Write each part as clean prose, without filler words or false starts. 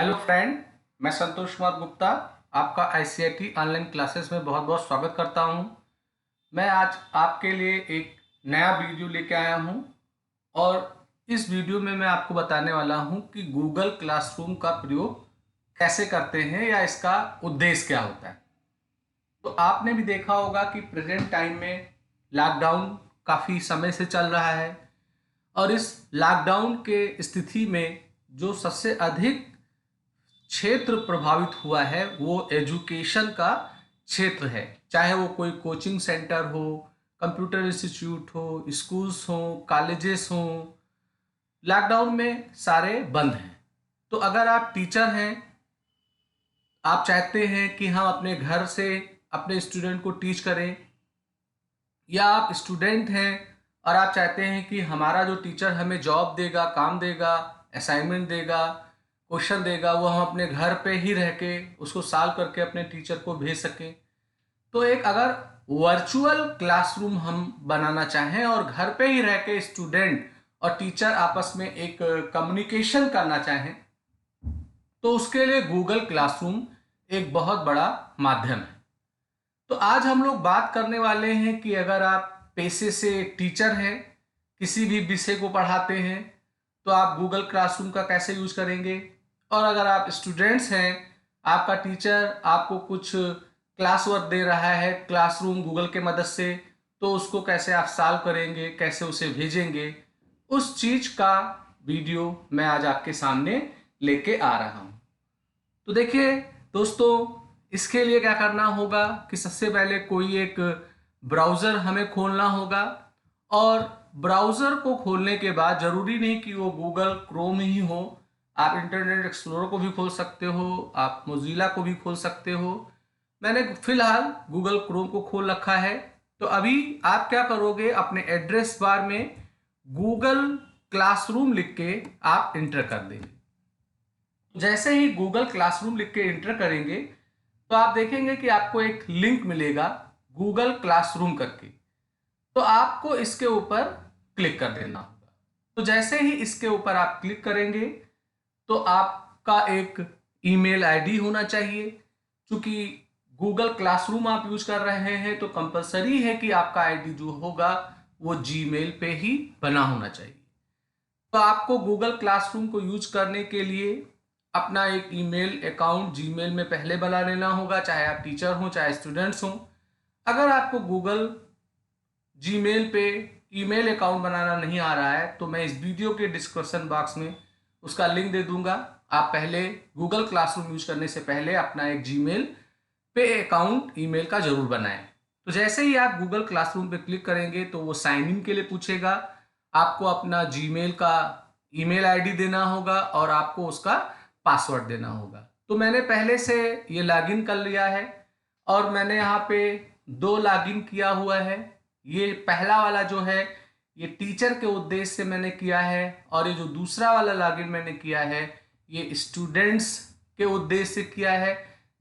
Hello friend, मैं संतोष कुमार गुप्ता आपका ICIT online classes में बहुत बहुत स्वागत करता हूं। मैं आज आपके लिए एक नया वीडियो लेके आया हूं और इस वीडियो में मैं आपको बताने वाला हूं कि गूगल क्लासरूम का प्रयोग कैसे करते हैं या इसका उद्देश्य क्या होता है। तो आपने भी देखा होगा कि प्रेजेंट टाइम में लॉकडाउन काफ़ी समय से चल रहा है और इस लॉकडाउन के स्थिति में जो सबसे अधिक क्षेत्र प्रभावित हुआ है वो एजुकेशन का क्षेत्र है। चाहे वो कोई कोचिंग सेंटर हो, कंप्यूटर इंस्टीट्यूट हो, स्कूल्स हो, कॉलेजेस हो, लॉकडाउन में सारे बंद हैं। तो अगर आप टीचर हैं, आप चाहते हैं कि हम अपने घर से अपने स्टूडेंट को टीच करें, या आप स्टूडेंट हैं और आप चाहते हैं कि हमारा जो टीचर हमें जॉब देगा, काम देगा, असाइनमेंट देगा, क्वेश्चन देगा, वो हम अपने घर पे ही रह के उसको सॉल्व करके अपने टीचर को भेज सकें। तो एक अगर वर्चुअल क्लासरूम हम बनाना चाहें और घर पे ही रह के स्टूडेंट और टीचर आपस में एक कम्युनिकेशन करना चाहें, तो उसके लिए गूगल क्लासरूम एक बहुत बड़ा माध्यम है। तो आज हम लोग बात करने वाले हैं कि अगर आप पेशे से टीचर हैं, किसी भी विषय को पढ़ाते हैं, तो आप गूगल क्लासरूम का कैसे यूज करेंगे। और अगर आप स्टूडेंट्स हैं, आपका टीचर आपको कुछ क्लास वर्क दे रहा है क्लासरूम गूगल के मदद से, तो उसको कैसे आप सॉल्व करेंगे, कैसे उसे भेजेंगे, उस चीज का वीडियो मैं आज आपके सामने लेके आ रहा हूं। तो देखिए दोस्तों, इसके लिए क्या करना होगा कि सबसे पहले कोई एक ब्राउज़र हमें खोलना होगा और ब्राउज़र को खोलने के बाद ज़रूरी नहीं कि वो गूगल क्रोम ही हो, आप इंटरनेट एक्सप्लोरर को भी खोल सकते हो, आप मोज़िला को भी खोल सकते हो। मैंने फिलहाल गूगल क्रोम को खोल रखा है। तो अभी आप क्या करोगे, अपने एड्रेस बार में गूगल क्लासरूम लिख के आप इंटर कर देंगे। जैसे ही गूगल क्लासरूम लिख के इंटर करेंगे तो आप देखेंगे कि आपको एक लिंक मिलेगा गूगल क्लासरूम करके, तो आपको इसके ऊपर क्लिक कर देना होगा। तो जैसे ही इसके ऊपर आप क्लिक करेंगे तो आपका एक ईमेल आईडी होना चाहिए। क्योंकि गूगल क्लासरूम आप यूज कर रहे हैं तो कंपलसरी है कि आपका आईडी जो होगा वो जीमेल पे ही बना होना चाहिए। तो आपको गूगल क्लासरूम को यूज करने के लिए अपना एक ईमेल अकाउंट जीमेल में पहले बना लेना होगा, चाहे आप टीचर हो चाहे स्टूडेंट्स हो। अगर आपको गूगल जीमेल पे ईमेल अकाउंट बनाना नहीं आ रहा है तो मैं इस वीडियो के डिस्क्रिप्शन बॉक्स में उसका लिंक दे दूंगा। आप पहले गूगल क्लासरूम यूज करने से पहले अपना एक जीमेल पे अकाउंट ईमेल का जरूर बनाएं। तो जैसे ही आप गूगल क्लासरूम पे क्लिक करेंगे तो वो साइन इन के लिए पूछेगा, आपको अपना जीमेल का ईमेल आईडी देना होगा और आपको उसका पासवर्ड देना होगा। तो मैंने पहले से ये लॉगिन कर लिया है और मैंने यहाँ पे 2 लॉगिन किया हुआ है। ये पहला वाला जो है ये टीचर के उद्देश्य से मैंने किया है और ये जो दूसरा वाला लॉगिन मैंने किया है ये स्टूडेंट्स के उद्देश्य से किया है,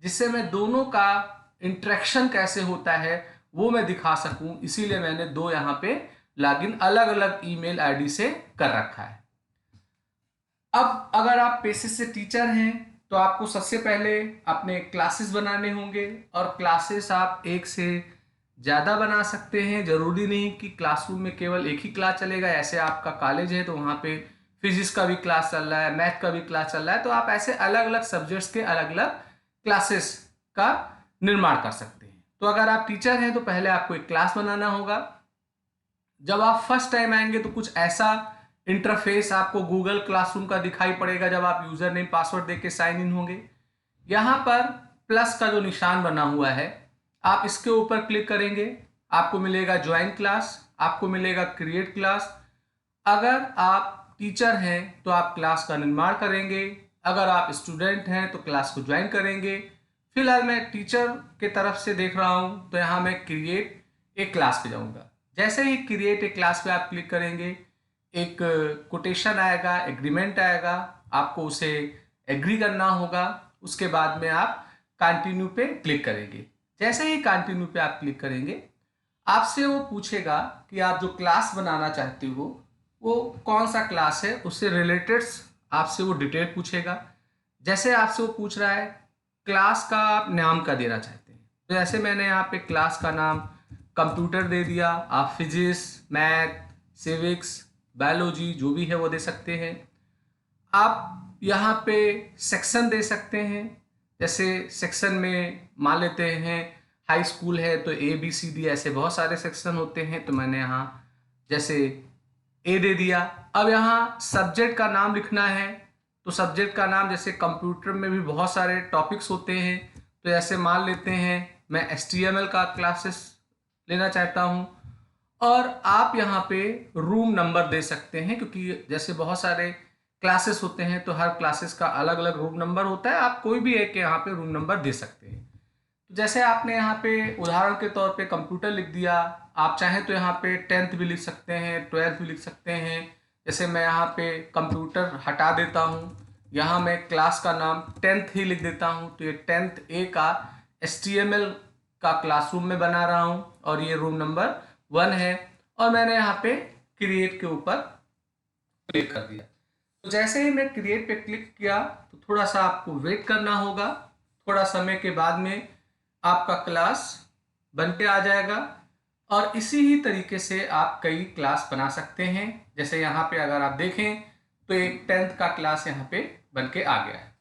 जिससे मैं दोनों का इंटरेक्शन कैसे होता है वो मैं दिखा सकूं। इसीलिए मैंने 2 यहाँ पे लॉगिन अलग अलग ईमेल आईडी से कर रखा है। अब अगर आप पेशे से टीचर हैं तो आपको सबसे पहले अपने क्लासेस बनाने होंगे और क्लासेस आप एक से ज़्यादा बना सकते हैं। जरूरी नहीं कि क्लासरूम में केवल एक ही क्लास चलेगा। ऐसे आपका कॉलेज है तो वहाँ पे फिजिक्स का भी क्लास चल रहा है, मैथ का भी क्लास चल रहा है, तो आप ऐसे अलग अलग सब्जेक्ट्स के अलग अलग क्लासेस का निर्माण कर सकते हैं। तो अगर आप टीचर हैं तो पहले आपको एक क्लास बनाना होगा। जब आप फर्स्ट टाइम आएंगे तो कुछ ऐसा इंटरफेस आपको गूगल क्लासरूम का दिखाई पड़ेगा जब आप यूजर नेम पासवर्ड देके साइन इन होंगे। यहाँ पर प्लस का जो निशान बना हुआ है आप इसके ऊपर क्लिक करेंगे, आपको मिलेगा ज्वाइन क्लास, आपको मिलेगा क्रिएट क्लास। अगर आप टीचर हैं तो आप क्लास का निर्माण करेंगे, अगर आप स्टूडेंट हैं तो क्लास को ज्वाइन करेंगे। फिलहाल मैं टीचर के तरफ से देख रहा हूँ तो यहाँ मैं क्रिएट एक क्लास पे जाऊँगा। जैसे ही क्रिएट एक क्लास पे आप क्लिक करेंगे एक कोटेशन आएगा, एग्रीमेंट आएगा, आपको उसे एग्री करना होगा। उसके बाद में आप कंटिन्यू पे क्लिक करेंगे। जैसे ही कंटिन्यू पे आप क्लिक करेंगे आपसे वो पूछेगा कि आप जो क्लास बनाना चाहते हो वो कौन सा क्लास है, उससे रिलेटेड आपसे वो डिटेल पूछेगा। जैसे आपसे वो पूछ रहा है क्लास का आप नाम का देना चाहते हैं, तो जैसे मैंने यहाँ पे क्लास का नाम कंप्यूटर दे दिया। आप फिजिक्स, मैथ, सिविक्स, बायोलॉजी जो भी है वो दे सकते हैं। आप यहाँ पे सेक्शन दे सकते हैं। जैसे सेक्शन में मान लेते हैं हाई स्कूल है तो ABCD ऐसे बहुत सारे सेक्शन होते हैं, तो मैंने यहाँ जैसे ए दे दिया। अब यहाँ सब्जेक्ट का नाम लिखना है, तो सब्जेक्ट का नाम जैसे कंप्यूटर में भी बहुत सारे टॉपिक्स होते हैं, तो ऐसे मान लेते हैं मैं HTML का क्लासेस लेना चाहता हूँ। और आप यहाँ पे रूम नंबर दे सकते हैं, क्योंकि जैसे बहुत सारे क्लासेस होते हैं तो हर क्लासेस का अलग अलग रूम नंबर होता है। आप कोई भी एक यहाँ पे रूम नंबर दे सकते हैं। तो जैसे आपने यहाँ पे उदाहरण के तौर पे कंप्यूटर लिख दिया, आप चाहें तो यहाँ पे 10th भी लिख सकते हैं, 12th भी लिख सकते हैं। जैसे मैं यहाँ पे कंप्यूटर हटा देता हूँ, यहाँ मैं क्लास का नाम 10th ही लिख देता हूँ, तो ये 10th A का HTML का क्लासरूम में बना रहा हूँ और ये रूम नंबर 1 है। और मैंने यहाँ पे क्रिएट के ऊपर क्लिक कर दिया। तो जैसे ही मैं क्रिएट पे क्लिक किया तो थोड़ा सा आपको वेट करना होगा। थोड़ा समय के बाद में आपका क्लास बन के आ जाएगा और इसी ही तरीके से आप कई क्लास बना सकते हैं। जैसे यहाँ पे अगर आप देखें तो एक 10th का क्लास यहाँ पे बन के आ गया है।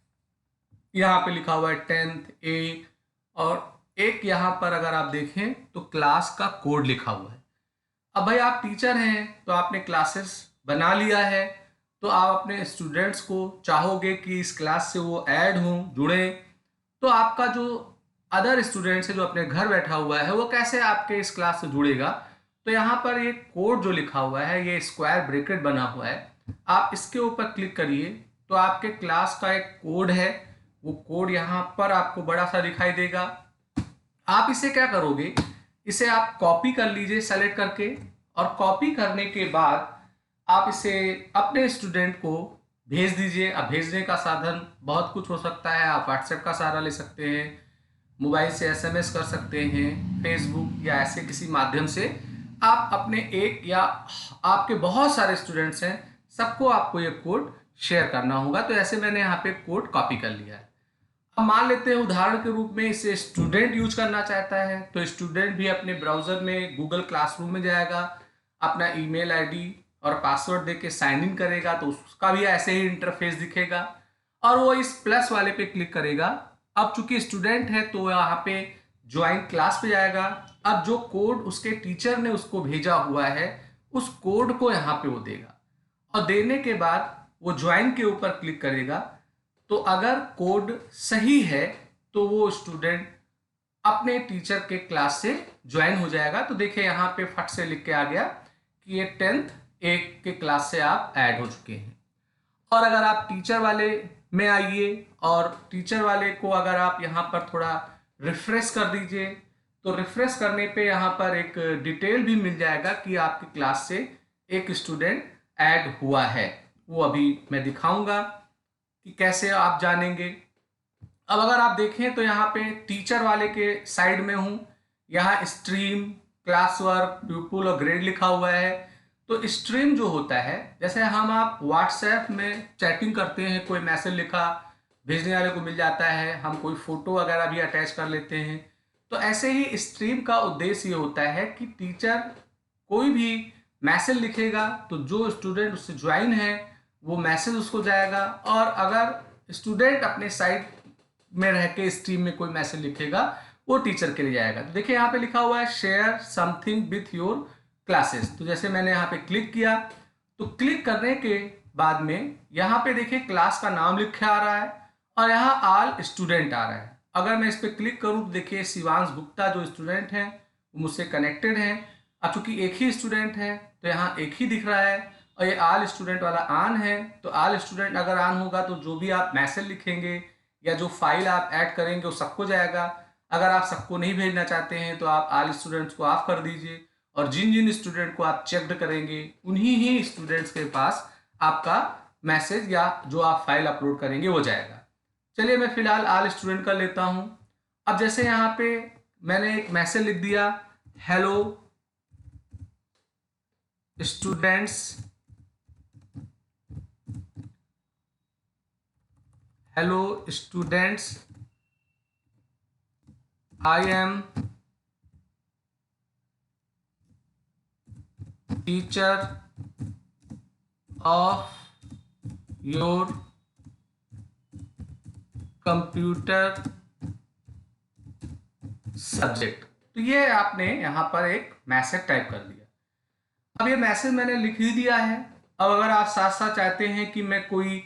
यहाँ पे लिखा हुआ है 10th A, और एक यहाँ पर अगर आप देखें तो क्लास का कोड लिखा हुआ है। अब भाई आप टीचर हैं तो आपने क्लासेस बना लिया है, तो आप अपने स्टूडेंट्स को चाहोगे कि इस क्लास से वो ऐड हों, जुड़ें। तो आपका जो अदर स्टूडेंट्स है जो अपने घर बैठा हुआ है वो कैसे आपके इस क्लास से जुड़ेगा। तो यहाँ पर ये कोड जो लिखा हुआ है, ये स्क्वायर ब्रैकेट बना हुआ है, आप इसके ऊपर क्लिक करिए तो आपके क्लास का एक कोड है, वो कोड यहाँ पर आपको बड़ा सा दिखाई देगा। आप इसे क्या करोगे, इसे आप कॉपी कर लीजिए सेलेक्ट करके, और कॉपी करने के बाद आप इसे अपने स्टूडेंट को भेज दीजिए। अब भेजने का साधन बहुत कुछ हो सकता है, आप व्हाट्सएप का सहारा ले सकते हैं, मोबाइल से SMS कर सकते हैं, फेसबुक या ऐसे किसी माध्यम से आप अपने एक या आपके बहुत सारे स्टूडेंट्स हैं सबको आपको ये कोड शेयर करना होगा। तो ऐसे मैंने यहाँ पे कोड कॉपी कर लिया है। अब मान लेते हैं उदाहरण के रूप में इसे स्टूडेंट यूज करना चाहता है, तो स्टूडेंट भी अपने ब्राउजर में गूगल क्लासरूम में जाएगा, अपना ईमेल आईडी और पासवर्ड देके साइन इन करेगा, तो उसका भी ऐसे ही इंटरफेस दिखेगा और वो इस प्लस वाले पे क्लिक करेगा। अब चूंकि स्टूडेंट है तो यहाँ पे ज्वाइन क्लास पे जाएगा। अब जो कोड उसके टीचर ने उसको भेजा हुआ है उस कोड को यहाँ पे वो देगा, और देने के बाद वो ज्वाइन के ऊपर क्लिक करेगा। तो अगर कोड सही है तो वो स्टूडेंट अपने टीचर के क्लास से ज्वाइन हो जाएगा। तो देखिए यहाँ पे फट से लिख के आ गया कि ये 10th A के क्लास से आप ऐड हो चुके हैं। और अगर आप टीचर वाले में आइए और टीचर वाले को अगर आप यहाँ पर थोड़ा रिफ्रेश कर दीजिए, तो रिफ्रेश करने पे यहाँ पर एक डिटेल भी मिल जाएगा कि आपकी क्लास से एक स्टूडेंट ऐड हुआ है। वो अभी मैं दिखाऊंगा कि कैसे आप जानेंगे। अब अगर आप देखें तो यहाँ पे टीचर वाले के साइड में हूँ, यहाँ स्ट्रीम, क्लास वर्क, प्यूपुल और ग्रेड लिखा हुआ है। तो स्ट्रीम जो होता है, जैसे हम आप व्हाट्सएप में चैटिंग करते हैं, कोई मैसेज लिखा भेजने वाले को मिल जाता है, हम कोई फोटो वगैरह भी अटैच कर लेते हैं, तो ऐसे ही स्ट्रीम का उद्देश्य ये होता है कि टीचर कोई भी मैसेज लिखेगा तो जो स्टूडेंट उससे ज्वाइन है वो मैसेज उसको जाएगा, और अगर स्टूडेंट अपने साइड में रह के स्ट्रीम में कोई मैसेज लिखेगा वो टीचर के लिए जाएगा। तो देखिए यहाँ पे लिखा हुआ है share something with your classes. तो जैसे मैंने यहाँ पे क्लिक किया, तो क्लिक करने के बाद में यहाँ पे देखिए क्लास का नाम लिखा आ रहा है और यहाँ ऑल स्टूडेंट आ रहा है। अगर मैं इस पर क्लिक करूँ तो देखिए शिवांश गुप्ता जो स्टूडेंट हैं वो मुझसे कनेक्टेड हैं। अब चूंकि एक ही स्टूडेंट है तो यहाँ एक ही दिख रहा है, और ये ऑल स्टूडेंट वाला ऑन है। तो ऑल स्टूडेंट अगर ऑन होगा तो जो भी आप मैसेज लिखेंगे या जो फाइल आप ऐड करेंगे वो सबको जाएगा। अगर आप सबको नहीं भेजना चाहते हैं तो आप ऑल स्टूडेंट्स को ऑफ कर दीजिए, और जिन जिन स्टूडेंट को आप चेक्ड करेंगे उन्हीं ही स्टूडेंट्स के पास आपका मैसेज या जो आप फाइल अपलोड करेंगे वो जाएगा। चलिए मैं फिलहाल ऑल स्टूडेंट कर लेता हूं। अब जैसे यहाँ पे मैंने एक मैसेज लिख दिया, hello students, hello students, I am teacher of your computer subject. तो ये आपने यहाँ पर एक मैसेज टाइप कर दिया। अब ये मैसेज मैंने लिख ही दिया है। अब अगर आप साथ साथ चाहते हैं कि मैं कोई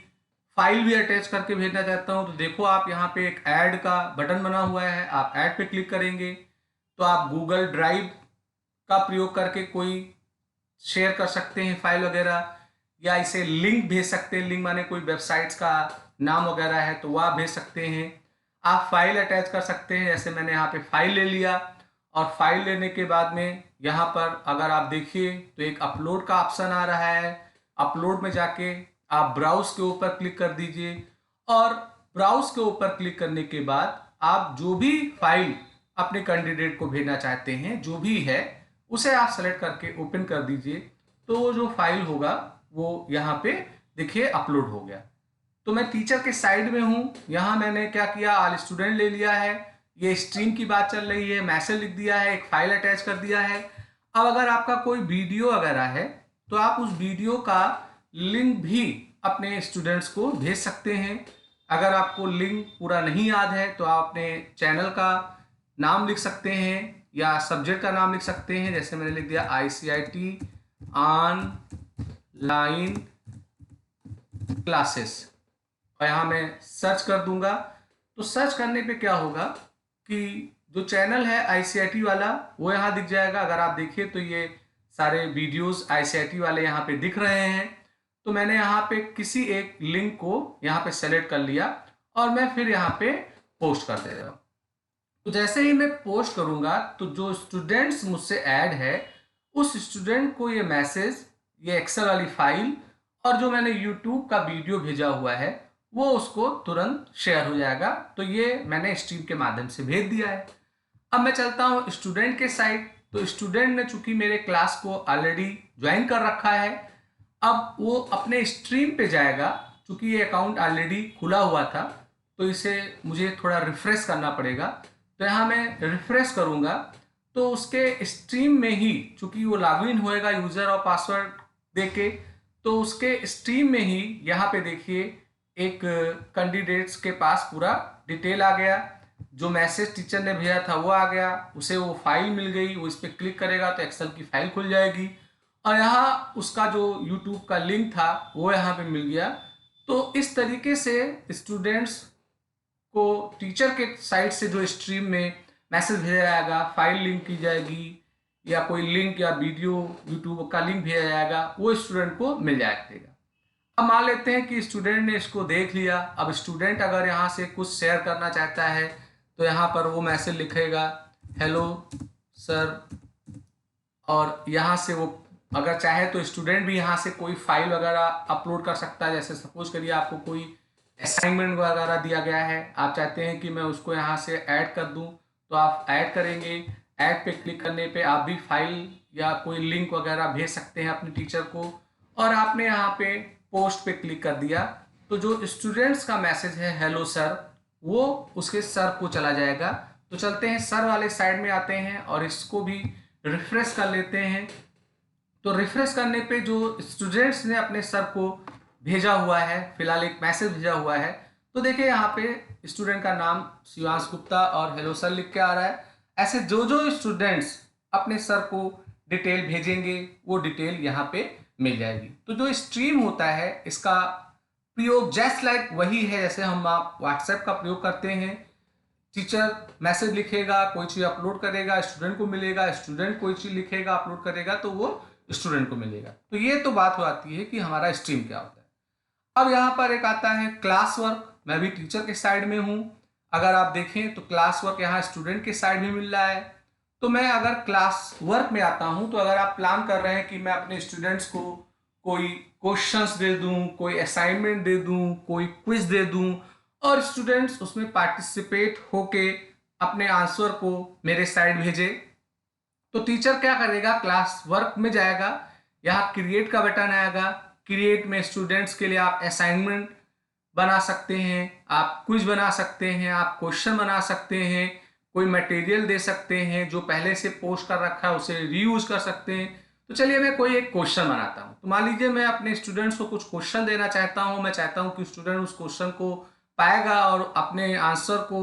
फाइल भी अटैच करके भेजना चाहता हूँ, तो देखो आप यहाँ पे एक ऐड का बटन बना हुआ है, आप ऐड पे क्लिक करेंगे तो आप गूगल ड्राइव का प्रयोग करके कोई शेयर कर सकते हैं फाइल वगैरह, या इसे लिंक भेज सकते हैं। लिंक माने कोई वेबसाइट्स का नाम वगैरह है तो वह आप भेज सकते हैं। आप फाइल अटैच कर सकते हैं, जैसे मैंने यहाँ पे फाइल ले लिया, और फाइल लेने के बाद में यहाँ पर अगर आप देखिए तो एक अपलोड का ऑप्शन आ रहा है। अपलोड में जाके आप ब्राउज के ऊपर क्लिक कर दीजिए, और ब्राउज के ऊपर क्लिक करने के बाद आप जो भी फाइल अपने कैंडिडेट को भेजना चाहते हैं, जो भी है उसे आप सेलेक्ट करके ओपन कर दीजिए। तो वो जो फाइल होगा वो यहाँ पे देखिए अपलोड हो गया। तो मैं टीचर के साइड में हूँ, यहाँ मैंने क्या किया, ऑल स्टूडेंट ले लिया है, ये स्ट्रीम की बात चल रही है, मैसेज लिख दिया है, एक फाइल अटैच कर दिया है। अब अगर आपका कोई वीडियो वगैरह है तो आप उस वीडियो का लिंक भी अपने स्टूडेंट्स को भेज सकते हैं। अगर आपको लिंक पूरा नहीं याद है तो आप अपने चैनल का नाम लिख सकते हैं या सब्जेक्ट का नाम लिख सकते हैं। जैसे मैंने लिख दिया ICIT ऑनलाइन क्लासेस, और यहाँ मैं सर्च कर दूंगा। तो सर्च करने पे क्या होगा कि जो चैनल है ICIT वाला वो यहाँ दिख जाएगा। अगर आप देखिए तो ये सारे वीडियोस ICIT वाले यहाँ पे दिख रहे हैं। तो मैंने यहाँ पे किसी एक लिंक को यहाँ पे सेलेक्ट कर लिया और मैं फिर यहाँ पे पोस्ट कर दे रहा हूँ। तो जैसे ही मैं पोस्ट करूंगा तो जो स्टूडेंट्स मुझसे ऐड है उस स्टूडेंट को ये मैसेज, ये एक्सेल वाली फाइल और जो मैंने यूट्यूब का वीडियो भेजा हुआ है वो उसको तुरंत शेयर हो जाएगा। तो ये मैंने स्ट्रीम के माध्यम से भेज दिया है। अब मैं चलता हूँ स्टूडेंट के साइड। तो स्टूडेंट ने चूंकि मेरे क्लास को ऑलरेडी ज्वाइन कर रखा है, अब वो अपने स्ट्रीम पे जाएगा। चूंकि ये अकाउंट ऑलरेडी खुला हुआ था तो इसे मुझे थोड़ा रिफ्रेश करना पड़ेगा। तो यहाँ मैं रिफ्रेश करूँगा तो उसके स्ट्रीम में ही, चूंकि वो लॉगिन होएगा यूज़र और पासवर्ड देके, तो उसके स्ट्रीम में ही यहाँ पे देखिए एक कैंडिडेट्स के पास पूरा डिटेल आ गया। जो मैसेज टीचर ने भेजा था वो आ गया, उसे वो फाइल मिल गई। वो इस पर क्लिक करेगा तो एक्सेल की फाइल खुल जाएगी, और यहाँ उसका जो यूट्यूब का लिंक था वो यहाँ पे मिल गया। तो इस तरीके से स्टूडेंट्स को टीचर के साइड से जो स्ट्रीम में मैसेज भेजा जाएगा, फाइल लिंक की जाएगी या कोई लिंक या वीडियो यूट्यूब का लिंक भेजा जाएगा, वो स्टूडेंट को मिल जाएगा। अब मान लेते हैं कि स्टूडेंट ने इसको देख लिया। अब स्टूडेंट अगर यहाँ से कुछ शेयर करना चाहता है तो यहाँ पर वो मैसेज लिखेगा हेलो सर, और यहाँ से वो अगर चाहे तो स्टूडेंट भी यहाँ से कोई फाइल वगैरह अपलोड कर सकता है। जैसे सपोज करिए आपको कोई असाइनमेंट वगैरह दिया गया है, आप चाहते हैं कि मैं उसको यहाँ से ऐड कर दूँ, तो आप ऐड करेंगे। ऐड पे क्लिक करने पे आप भी फाइल या कोई लिंक वगैरह भेज सकते हैं अपने टीचर को। और आपने यहाँ पे पोस्ट पे क्लिक कर दिया तो जो स्टूडेंट्स का मैसेज है हेलो सर, वो उसके सर को चला जाएगा। तो चलते हैं सर वाले साइड में आते हैं और इसको भी रिफ्रेश कर लेते हैं। तो रिफ्रेश करने पे जो स्टूडेंट्स ने अपने सर को भेजा हुआ है, फिलहाल एक मैसेज भेजा हुआ है, तो देखिए यहाँ पे स्टूडेंट का नाम शिवांश गुप्ता और हेलो सर लिख के आ रहा है। ऐसे जो जो स्टूडेंट्स अपने सर को डिटेल भेजेंगे वो डिटेल यहाँ पे मिल जाएगी। तो जो स्ट्रीम होता है इसका प्रयोग जस्ट लाइक वही है जैसे हम आप व्हाट्सएप का प्रयोग करते हैं। टीचर मैसेज लिखेगा, कोई चीज़ अपलोड करेगा, स्टूडेंट को मिलेगा, स्टूडेंट कोई चीज़ लिखेगा अपलोड करेगा तो वो स्टूडेंट को मिलेगा। तो ये तो बात हो आती है कि हमारा स्ट्रीम क्या होता है। अब यहाँ पर एक आता है क्लास वर्क। मैं भी टीचर के साइड में हूँ। अगर आप देखें तो क्लास वर्क यहाँ स्टूडेंट के साइड में मिल रहा है। तो मैं अगर क्लास वर्क में आता हूँ तो अगर आप प्लान कर रहे हैं कि मैं अपने स्टूडेंट्स को कोई क्वेश्चंस दे दूं, कोई असाइनमेंट दे दूं, कोई क्विज दे दूं और स्टूडेंट्स उसमें पार्टिसिपेट होके अपने आंसर को मेरे साइड भेजे, तो टीचर क्या करेगा, क्लास वर्क में जाएगा, यहाँ क्रिएट का बटन आएगा। क्रिएट में स्टूडेंट्स के लिए आप असाइनमेंट बना सकते हैं, आप क्विज बना सकते हैं, आप क्वेश्चन बना सकते हैं, कोई मटेरियल दे सकते हैं जो पहले से पोस्ट कर रखा है उसे रीयूज कर सकते हैं। तो चलिए मैं कोई एक क्वेश्चन बनाता हूँ। तो मान लीजिए मैं अपने स्टूडेंट्स को कुछ क्वेश्चन देना चाहता हूँ। मैं चाहता हूँ कि स्टूडेंट उस क्वेश्चन को पाएगा और अपने आंसर को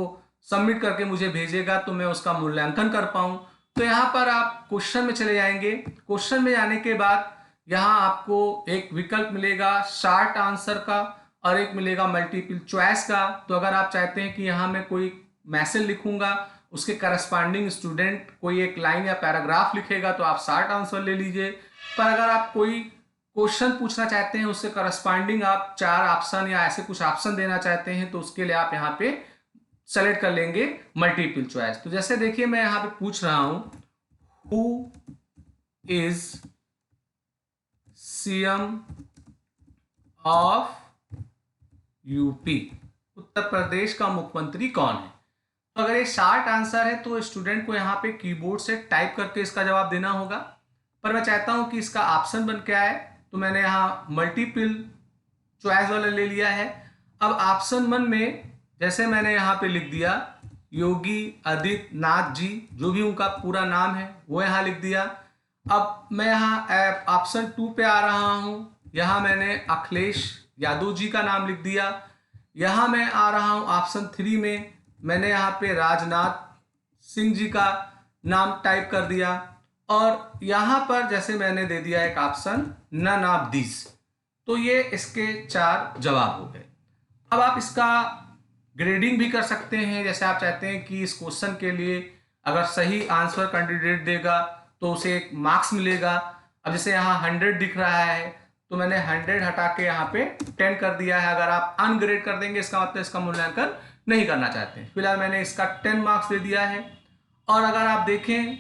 सबमिट करके मुझे भेजेगा, तो मैं उसका मूल्यांकन कर पाऊँ। तो यहाँ पर आप क्वेश्चन में चले जाएंगे। क्वेश्चन में जाने के बाद यहाँ आपको एक विकल्प मिलेगा शॉर्ट आंसर का और एक मिलेगा मल्टीपल चॉइस का। तो अगर आप चाहते हैं कि यहाँ मैं कोई मैसेज लिखूंगा, उसके करस्पॉन्डिंग स्टूडेंट कोई एक लाइन या पैराग्राफ लिखेगा, तो आप शॉर्ट आंसर ले लीजिए। पर अगर आप कोई क्वेश्चन पूछना चाहते हैं, उससे करस्पॉन्डिंग आप 4 ऑप्शन या ऐसे कुछ ऑप्शन देना चाहते हैं, तो उसके लिए आप यहाँ पे सेलेक्ट कर लेंगे मल्टीपल चॉइस। तो जैसे देखिए मैं यहाँ पे पूछ रहा हूं, who is CM of UP, Uttar Pradesh का मुख्यमंत्री कौन है। तो अगर ये शॉर्ट आंसर है तो स्टूडेंट को यहाँ पे कीबोर्ड से टाइप करके इसका जवाब देना होगा। पर मैं चाहता हूं कि इसका ऑप्शन बन के आए, तो मैंने यहाँ मल्टीपल चॉइस वाला ले लिया है। अब ऑप्शन 1 में जैसे मैंने यहाँ पे लिख दिया योगी आदित्यनाथ जी, जो भी उनका पूरा नाम है वो यहाँ लिख दिया। अब मैं यहाँ ऑप्शन 2 पे आ रहा हूँ, यहाँ मैंने अखिलेश यादव जी का नाम लिख दिया। यहाँ मैं आ रहा हूँ ऑप्शन 3 में, मैंने यहाँ पे राजनाथ सिंह जी का नाम टाइप कर दिया। और यहाँ पर जैसे मैंने दे दिया एक ऑप्शन नन ऑफ दिस। तो ये इसके 4 जवाब हो गए। अब आप इसका ग्रेडिंग भी कर सकते हैं। जैसे आप चाहते हैं कि इस क्वेश्चन के लिए अगर सही आंसर कैंडिडेट देगा तो उसे एक मार्क्स मिलेगा। अब जैसे यहाँ 100 दिख रहा है, तो मैंने 100 हटा के यहाँ पे 10 कर दिया है। अगर आप अनग्रेड कर देंगे इसका मतलब इसका मूल्यांकन नहीं करना चाहते हैं। फिलहाल मैंने इसका 10 मार्क्स दे दिया है। और अगर आप देखें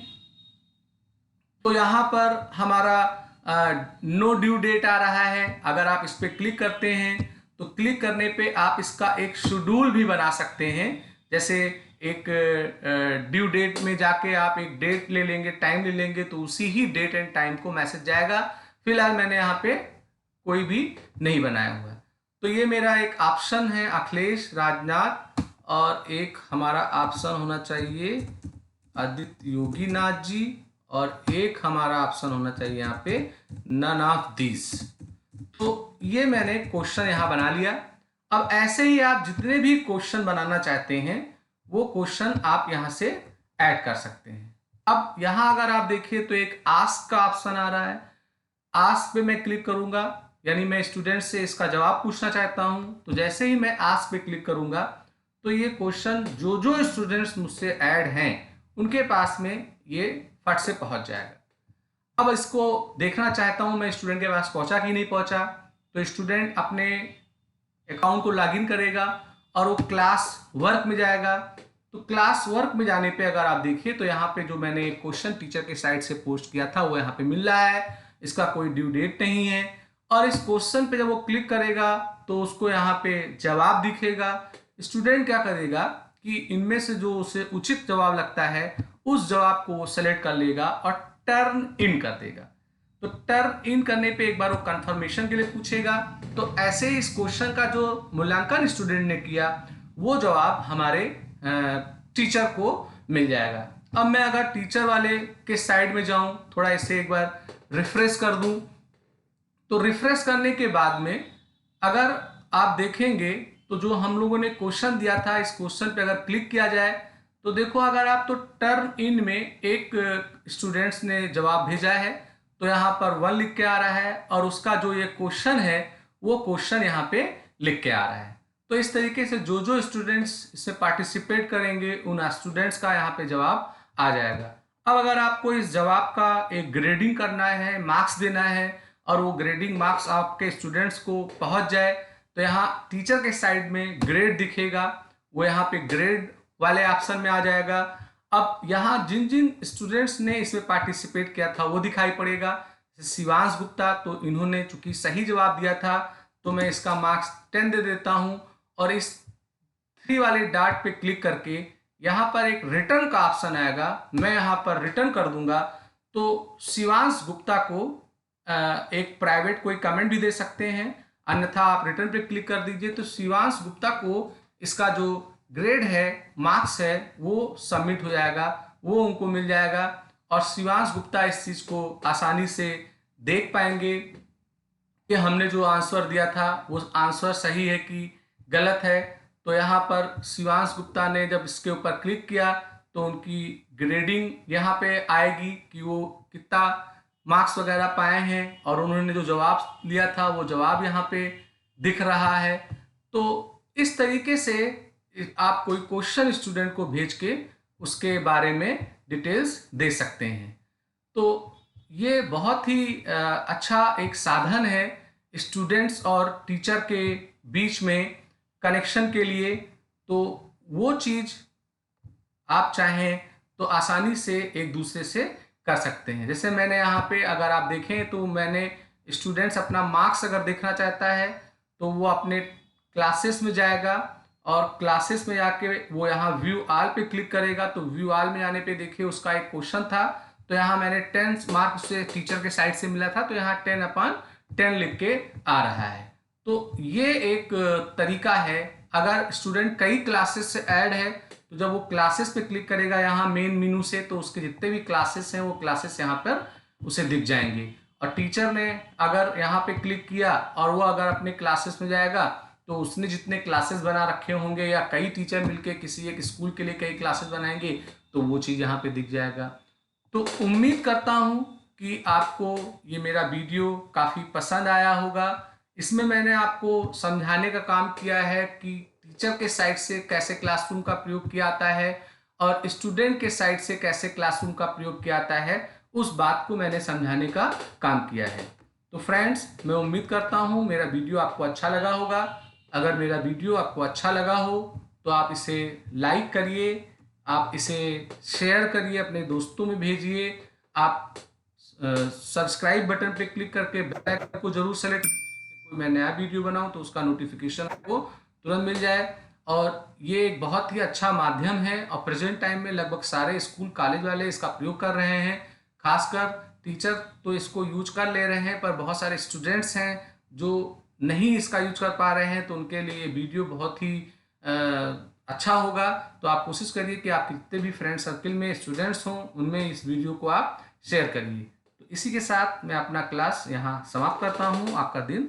तो यहाँ पर हमारा नो ड्यू डेट आ रहा है। अगर आप इस पर क्लिक करते हैं तो क्लिक करने पे आप इसका एक शेड्यूल भी बना सकते हैं। जैसे एक ड्यू डेट में जाके आप एक डेट ले लेंगे, टाइम ले लेंगे, तो उसी ही डेट एंड टाइम को मैसेज जाएगा। फिलहाल मैंने यहाँ पे कोई भी नहीं बनाया हुआ है। तो ये मेरा एक ऑप्शन है अखिलेश राजनाथ, और एक हमारा ऑप्शन होना चाहिए आदित्य योगीनाथ जी, और एक हमारा ऑप्शन होना चाहिए यहाँ पे नन ऑफ दिस। तो ये मैंने क्वेश्चन यहाँ बना लिया। अब ऐसे ही आप जितने भी क्वेश्चन बनाना चाहते हैं वो क्वेश्चन आप यहाँ से ऐड कर सकते हैं। अब यहाँ अगर आप देखिए तो एक आस्क का ऑप्शन आ रहा है। आस्क पे मैं क्लिक करूंगा, यानी मैं स्टूडेंट से इसका जवाब पूछना चाहता हूं। तो जैसे ही मैं आस्क पे क्लिक करूंगा तो ये क्वेश्चन जो जो स्टूडेंट्स मुझसे ऐड हैं उनके पास में ये फट से पहुंच जाएगा। अब इसको देखना चाहता हूं मैं स्टूडेंट के पास पहुंचा कि नहीं पहुंचा। तो स्टूडेंट अपने अकाउंट को लॉगिन करेगा और वो क्लास वर्क में जाएगा। तो क्लास वर्क में जाने पे अगर आप देखिए तो यहाँ पे जो मैंने क्वेश्चन टीचर के साइड से पोस्ट किया था वो यहाँ पे मिल रहा है। इसका कोई ड्यू डेट नहीं है। और इस क्वेश्चन पे जब वो क्लिक करेगा तो उसको यहाँ पे जवाब दिखेगा। स्टूडेंट क्या करेगा कि इनमें से जो उसे उचित जवाब लगता है उस जवाब को वो सेलेक्ट कर लेगा और टर्न इन कर देगा। तो टर्न इन करने पे एक बार वो कंफर्मेशन के लिए पूछेगा। तो ऐसे ही इस क्वेश्चन का जो मूल्यांकन स्टूडेंट ने किया वो जवाब हमारे टीचर को मिल जाएगा। अब मैं अगर टीचर वाले के साइड में जाऊं, थोड़ा इसे एक बार रिफ्रेश कर दूं, तो रिफ्रेश करने के बाद में अगर आप देखेंगे तो जो हम लोगों ने क्वेश्चन दिया था इस क्वेश्चन पे अगर क्लिक किया जाए तो देखो अगर आप तो टर्न इन में एक स्टूडेंट्स ने जवाब भेजा है तो यहाँ पर 1 लिख के आ रहा है, और उसका जो ये क्वेश्चन है वो क्वेश्चन यहाँ पे लिख के आ रहा है। तो इस तरीके से जो जो स्टूडेंट्स इसमें पार्टिसिपेट करेंगे उन स्टूडेंट्स का यहाँ पे जवाब आ जाएगा। अब अगर आपको इस जवाब का एक ग्रेडिंग करना है, मार्क्स देना है, और वो ग्रेडिंग मार्क्स आपके स्टूडेंट्स को पहुंच जाए तो यहाँ टीचर के साइड में ग्रेड दिखेगा, वो यहाँ पे ग्रेड वाले ऑप्शन में आ जाएगा। अब यहाँ जिन जिन स्टूडेंट्स ने इसमें पार्टिसिपेट किया था वो दिखाई पड़ेगा। शिवांश गुप्ता, तो इन्होंने चूंकि सही जवाब दिया था तो मैं इसका मार्क्स 10 दे देता हूं, और इस 3 वाले डॉट पे क्लिक करके यहाँ पर एक रिटर्न का ऑप्शन आएगा, मैं यहाँ पर रिटर्न कर दूंगा। तो शिवांश गुप्ता को एक प्राइवेट कोई कमेंट भी दे सकते हैं, अन्यथा आप रिटर्न पे क्लिक कर दीजिए तो शिवांश गुप्ता को इसका जो ग्रेड है, मार्क्स है, वो सबमिट हो जाएगा, वो उनको मिल जाएगा और शिवांश गुप्ता इस चीज़ को आसानी से देख पाएंगे कि हमने जो आंसर दिया था वो आंसर सही है कि गलत है। तो यहाँ पर शिवांश गुप्ता ने जब इसके ऊपर क्लिक किया तो उनकी ग्रेडिंग यहाँ पे आएगी कि वो कितना मार्क्स वगैरह पाए हैं और उन्होंने जो जवाब लिया था वो जवाब यहाँ पे दिख रहा है। तो इस तरीके से आप कोई क्वेश्चन स्टूडेंट को भेज के उसके बारे में डिटेल्स दे सकते हैं। तो ये बहुत ही अच्छा एक साधन है स्टूडेंट्स और टीचर के बीच में कनेक्शन के लिए। तो वो चीज़ आप चाहें तो आसानी से एक दूसरे से कर सकते हैं। जैसे मैंने यहाँ पे अगर आप देखें तो मैंने स्टूडेंट्स अपना मार्क्स अगर देखना चाहता है तो वो अपने क्लासेस में जाएगा और क्लासेस में जाके वो यहाँ व्यू ऑल पे क्लिक करेगा। तो व्यू ऑल में जाने पे देखिए उसका एक क्वेश्चन था, तो यहाँ मैंने 10 मार्क से टीचर के साइड से मिला था तो यहाँ 10/10 लिख के आ रहा है। तो ये एक तरीका है। अगर स्टूडेंट कई क्लासेस से ऐड है तो जब वो क्लासेस पे क्लिक करेगा यहाँ मेन मेनू से तो उसके जितने भी क्लासेस हैं वो क्लासेस यहाँ पर उसे दिख जाएंगे। और टीचर ने अगर यहाँ पे क्लिक किया और वो अगर अपने क्लासेस में जाएगा तो उसने जितने क्लासेस बना रखे होंगे या कई टीचर मिलके किसी एक स्कूल के लिए कई क्लासेस बनाएंगे तो वो चीज़ यहाँ पे दिख जाएगा। तो उम्मीद करता हूँ कि आपको ये मेरा वीडियो काफ़ी पसंद आया होगा। इसमें मैंने आपको समझाने का काम किया है कि टीचर के साइड से कैसे क्लासरूम का प्रयोग किया जाता है और स्टूडेंट के साइड से कैसे क्लासरूम का प्रयोग किया जाता है, उस बात को मैंने समझाने का काम किया है। तो फ्रेंड्स, मैं उम्मीद करता हूँ मेरा वीडियो आपको अच्छा लगा होगा। अगर मेरा वीडियो आपको अच्छा लगा हो तो आप इसे लाइक करिए, आप इसे शेयर करिए, अपने दोस्तों में भेजिए। आप सब्सक्राइब बटन पे क्लिक करके बेल आइकन को जरूर सेलेक्ट, कोई मैं नया वीडियो बनाऊं तो उसका नोटिफिकेशन आपको तुरंत मिल जाए। और ये एक बहुत ही अच्छा माध्यम है और प्रेजेंट टाइम में लगभग सारे स्कूल कॉलेज वाले इसका प्रयोग कर रहे हैं। खासकर टीचर तो इसको यूज कर ले रहे हैं पर बहुत सारे स्टूडेंट्स हैं जो नहीं इसका यूज कर पा रहे हैं, तो उनके लिए वीडियो बहुत ही अच्छा होगा। तो आप कोशिश करिए कि आप जितने भी फ्रेंड सर्किल में स्टूडेंट्स हों उनमें इस वीडियो को आप शेयर करिए। तो इसी के साथ मैं अपना क्लास यहाँ समाप्त करता हूँ। आपका दिन